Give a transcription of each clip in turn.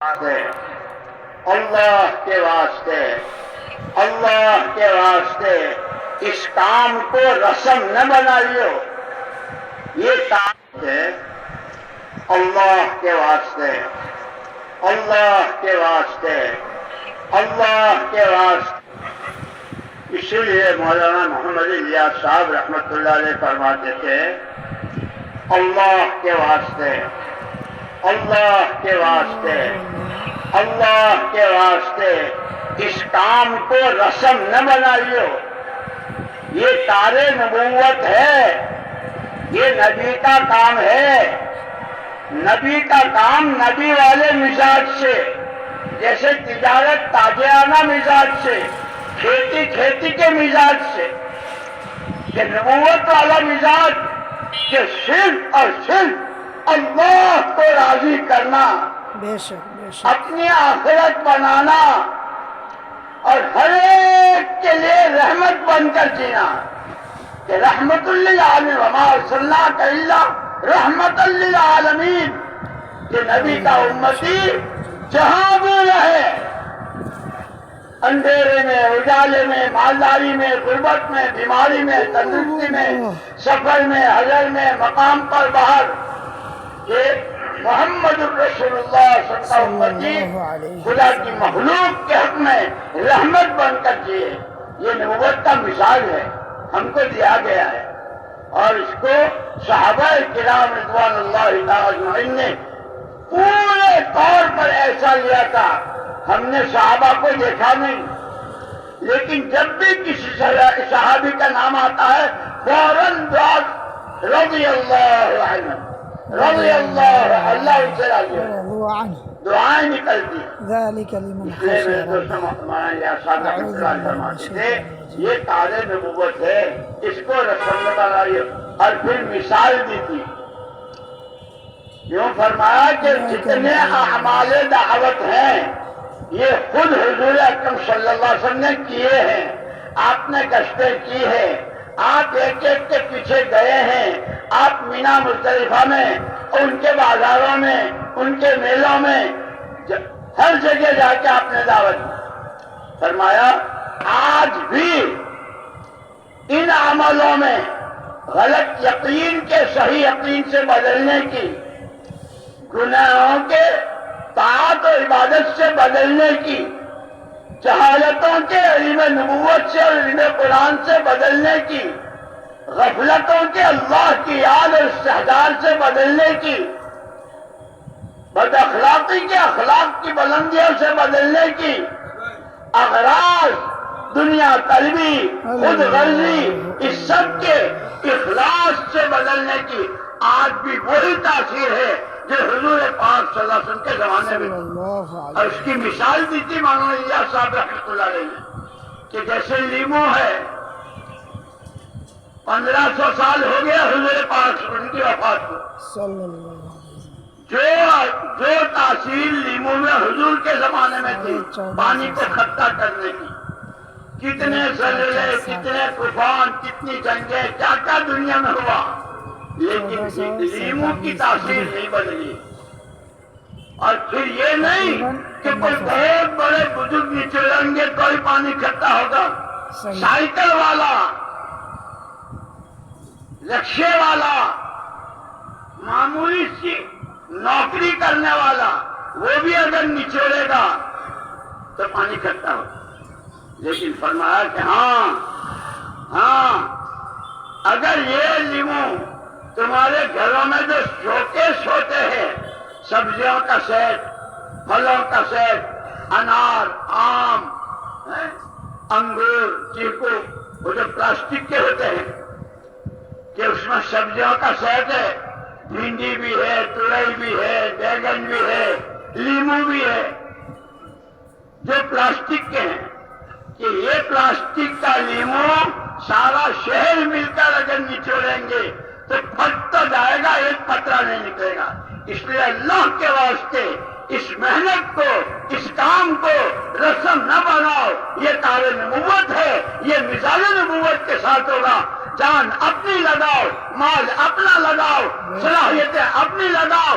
اللہ کے واسطے اس کام کو رسم نہ بنائیو، یہ کام ہے اللہ کے واسطے، اللہ کے واسطے، اللہ کے واسطے۔ اسی لیے مولانا محمد الیاس صاحب رحمۃ اللہ علیہ فرماتے تھے اللہ کے واسطے، اللہ کے واسطے، اللہ کے واسطے اس کام کو رسم نہ بنائیو، یہ کار نبوت ہے، یہ نبی کا کام ہے۔ نبی کا کام نبی والے مزاج سے، جیسے تجارت تاجرانہ مزاج سے، کھیتی کھیتی کے مزاج سے، کہ نبوت والا مزاج کہ صرف اور صرف اللہ کو راضی کرنا، بے شک اپنی آخرت بنانا اور ہر ایک کے لیے رحمت بن کر جینا، کہ رحمت للعالمین وما ارسلناک الا رحمت للعالمین، کہ نبی کا امتی جہاں بھی رہے، اندھیرے میں، اجالے میں، مالداری میں، غربت میں، بیماری میں، تندرستی میں، سفر میں، حضر میں، مقام پر باہر، کہ محمد رسول اللہ صلی اللہ علیہ وسلم خدا کی مخلوق کے حق میں رحمت بن کر جیے، یہ نبوت کا مثال ہے، ہم کو دیا گیا ہے۔ اور اس کو صحابہ کرام رضوان اللہ تعالی اجمعین نے پورے طور پر ایسا لیا تھا۔ ہم نے صحابہ کو دیکھا نہیں، لیکن جب بھی کسی صحابی کا نام آتا ہے فوراً رضی اللہ عنہ، رضی اللہ، اللہ ان سے راضی ہے، دعائیں نکلتی ہیں۔ ذلك لمن اس لیے میرے خشي دوستوں مولانا الیاس صاحب رحمۃ اللہ علیہ فرماتے تھے یہ تاج نبوت ہے، اس کو رسم بنائیے۔ اور پھر مثال دی تھی، یوں فرمایا کہ جتنے اعمال دعوت ہیں یہ خود حضور اکرم صلی اللہ علیہ وسلم نے کیے ہیں، آپ نے گشتیں کی ہیں، آپ ایک ایک کے پیچھے گئے ہیں، آپ مینا مزدلفہ میں، ان کے بازاروں میں، ان کے میلوں میں، ہر جگہ جا کے آپ نے دعوت دی۔ فرمایا آج بھی ان عملوں میں غلط یقین کے صحیح یقین سے بدلنے کی، گناہوں کے طاعت و عبادت سے بدلنے کی، جہالتوں کے علم نبوت سے اور علم قرآن سے بدلنے کی، غفلتوں کے اللہ کی یاد اور استحضار سے بدلنے کی، بد اخلاقی کے اخلاق کی بلندیوں سے بدلنے کی، اغراض، دنیا طلبی، خود غرضی، اس سب کے اخلاص سے بدلنے کی آج بھی وہی تاثیر ہے جو حضور پاک صلی اللہ علیہ وسلم کے زمانے میں، اور اس کی مثال دی تھی مولانا الیاس صاحب رحمۃ اللہ علیہ نے، کہ جیسے لیمو ہے 1500 سال ہو گیا حضور پاک ان کی وفات کو، جو تاثیر لیمو میں حضور کے زمانے میں تھی پانی کو کھٹا کرنے کی، کتنے زلزلے، کتنے طوفان، کتنی جنگیں، کیا کیا دنیا میں ہوا، لیکن لیمو کی تاثیر نہیں بدلی۔ اور پھر یہ نہیں کہ کوئی بہت بڑے بزرگ نچلیں گے تو ہی پانی کھٹا ہوگا، سائیکل والا، رکشے والا، معمولی سی نوکری کرنے والا، وہ بھی اگر نچوڑے گا تو پانی کھٹا ہوگا۔ لیکن فرمایا کہ ہاں اگر یہ لیمو تمہارے گھروں میں جو شوکیس ہوتے ہیں، سبزیوں کا سیٹ، پھلوں کا سیٹ، انار، آم، انگور، چیکو، وہ جو پلاسٹک کے ہوتے ہیں کہ اس میں سبزیوں کا سیٹ ہے، بھنڈی بھی ہے، تورئی بھی ہے، بیگن بھی ہے، لیمو بھی ہے، جو پلاسٹک کے ہیں، کہ یہ پلاسٹک کا لیمو سارا شہر مل کر اگر نچوڑیں گے تو پھٹ تو جائے گا، ایک قطرہ نہیں نکلے گا۔ اس لیے اللہ کے واسطے اس محنت کو، اس کام کو رسم نہ بناؤ، یہ کار نبوت ہے، یہ مثال نبوت کے ساتھ ہوگا۔ جان اپنی لگاؤ، مال اپنا لگاؤ، صلاحیتیں اپنی لگاؤ،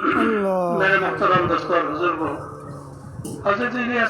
اللہ میرے محترم دوستوں، بزرگوں، حضرت الیاس